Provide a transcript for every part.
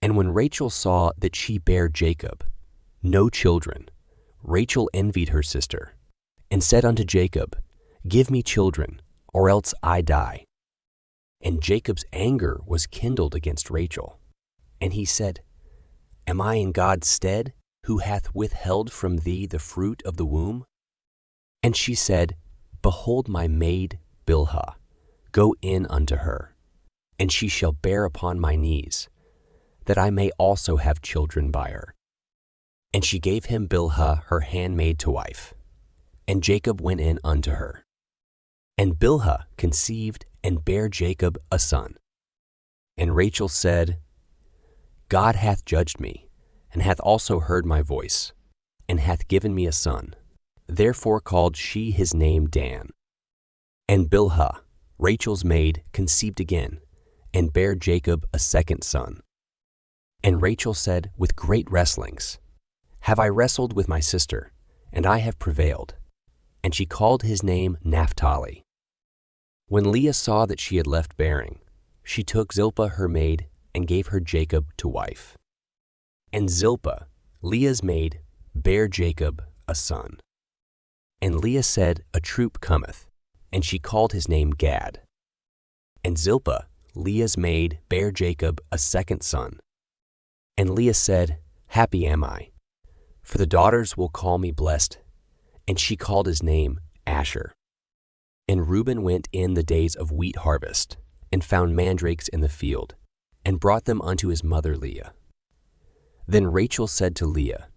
And when Rachel saw that she bare Jacob no children, Rachel envied her sister, and said unto Jacob, Give me children, or else I die. And Jacob's anger was kindled against Rachel. And he said, Am I in God's stead, who hath withheld from thee the fruit of the womb? And she said, Behold my maid Bilhah, go in unto her, and she shall bear upon my knees, that I may also have children by her. And she gave him Bilhah her handmaid to wife. And Jacob went in unto her. And Bilhah conceived and bare Jacob a son. And Rachel said, God hath judged me, and hath also heard my voice, and hath given me a son. Therefore called she his name Dan. And Bilhah, Rachel's maid, conceived again, and bare Jacob a second son. And Rachel said with great wrestlings, Have I wrestled with my sister, and I have prevailed? And she called his name Naphtali. When Leah saw that she had left bearing, she took Zilpah her maid, and gave her Jacob to wife. And Zilpah, Leah's maid, bare Jacob a son. And Leah said, A troop cometh, and she called his name Gad. And Zilpah, Leah's maid, bare Jacob a second son. And Leah said, Happy am I, for the daughters will call me blessed. And she called his name Asher. And Reuben went in the days of wheat harvest, and found mandrakes in the field, and brought them unto his mother Leah. Then Rachel said to Leah,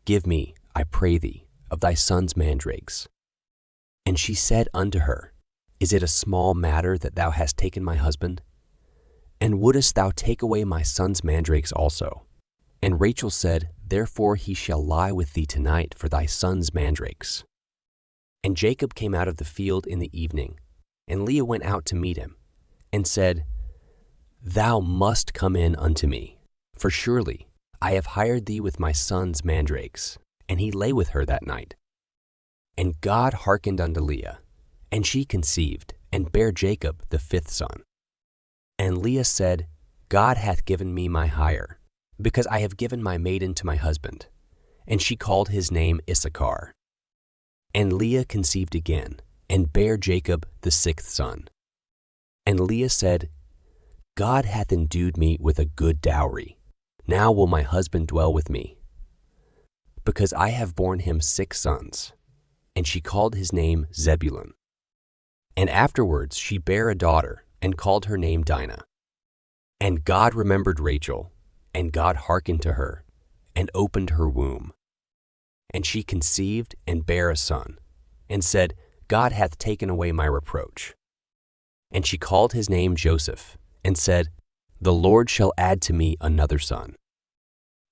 Give me, I pray thee, of thy son's mandrakes. And she said unto her, Is it a small matter that thou hast taken my husband? And wouldest thou take away my son's mandrakes also? And Rachel said, Therefore he shall lie with thee tonight for thy son's mandrakes. And Jacob came out of the field in the evening, and Leah went out to meet him, and said, Thou must come in unto me, for surely I have hired thee with my son's mandrakes. And he lay with her that night. And God hearkened unto Leah, and she conceived, and bare Jacob the fifth son. And Leah said, God hath given me my hire, because I have given my maiden to my husband. And she called his name Issachar. And Leah conceived again, and bare Jacob the sixth son. And Leah said, God hath endued me with a good dowry. Now will my husband dwell with me, because I have borne him 6 sons. And she called his name Zebulun. And afterwards she bare a daughter, and called her name Dinah. And God remembered Rachel, and God hearkened to her, and opened her womb. And she conceived and bare a son, and said, God hath taken away my reproach. And she called his name Joseph, and said, The Lord shall add to me another son.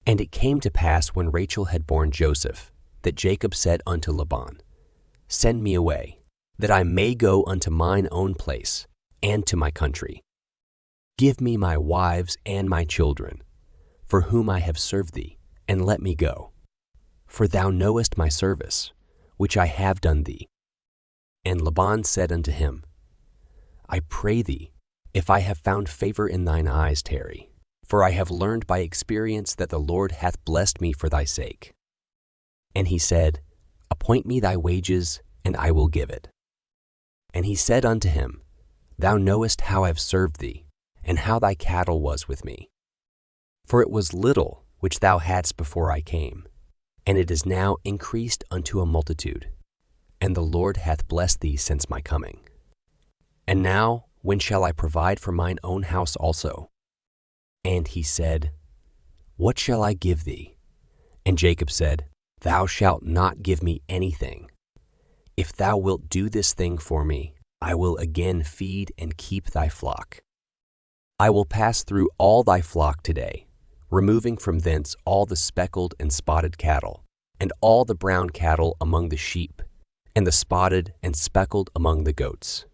And it came to pass when Rachel had borne Joseph, that Jacob said unto Laban, Send me away, that I may go unto mine own place, and to my country. Give me my wives and my children, for whom I have served thee, and let me go. For thou knowest my service, which I have done thee. And Laban said unto him, I pray thee, if I have found favor in thine eyes, tarry. For I have learned by experience that the Lord hath blessed me for thy sake. And he said, Appoint me thy wages, and I will give it. And he said unto him, Thou knowest how I have served thee, and how thy cattle was with me. For it was little which thou hadst before I came, and it is now increased unto a multitude, and the Lord hath blessed thee since my coming. And now, when shall I provide for mine own house also? And he said, What shall I give thee? And Jacob said, Thou shalt not give me anything. If thou wilt do this thing for me, I will again feed and keep thy flock. I will pass through all thy flock today, removing from thence all the speckled and spotted cattle, and all the brown cattle among the sheep, and the spotted and speckled among the goats.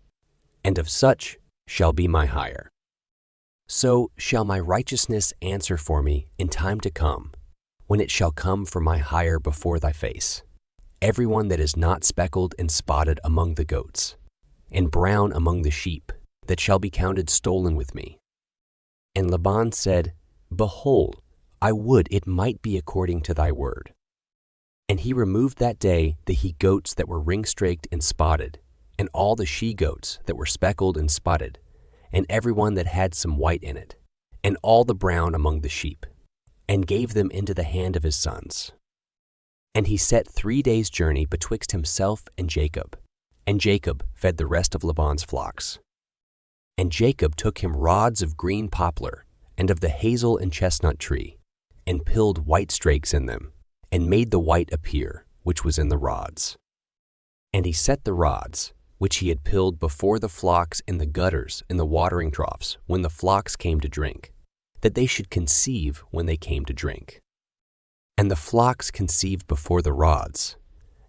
And of such shall be my hire. So shall my righteousness answer for me in time to come, when it shall come for my hire before thy face. Every one that is not speckled and spotted among the goats, and brown among the sheep, that shall be counted stolen with me. And Laban said, Behold, I would it might be according to thy word. And he removed that day the he-goats that were ring-straked and spotted, and all the she-goats that were speckled and spotted, and every one that had some white in it, and all the brown among the sheep, and gave them into the hand of his sons. And he set 3 days' journey betwixt himself and Jacob fed the rest of Laban's flocks. And Jacob took him rods of green poplar, and of the hazel and chestnut tree, and pilled white strakes in them, and made the white appear, which was in the rods. And he set the rods, which he had pilled before the flocks in the gutters in the watering troughs when the flocks came to drink, that they should conceive when they came to drink. And the flocks conceived before the rods,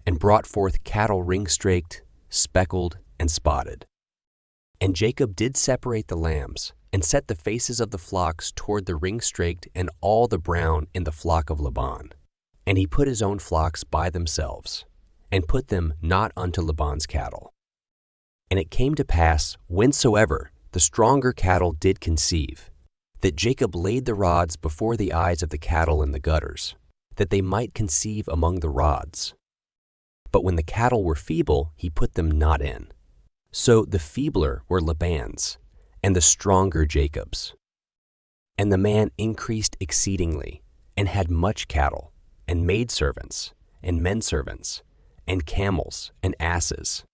and brought forth cattle ring-straked, speckled, and spotted. And Jacob did separate the lambs, and set the faces of the flocks toward the ring-straked and all the brown in the flock of Laban. And he put his own flocks by themselves, and put them not unto Laban's cattle. And it came to pass, whensoever the stronger cattle did conceive, that Jacob laid the rods before the eyes of the cattle in the gutters, that they might conceive among the rods. But when the cattle were feeble, he put them not in. So the feebler were Laban's, and the stronger Jacob's. And the man increased exceedingly, and had much cattle, and maidservants, and menservants, and camels, and asses,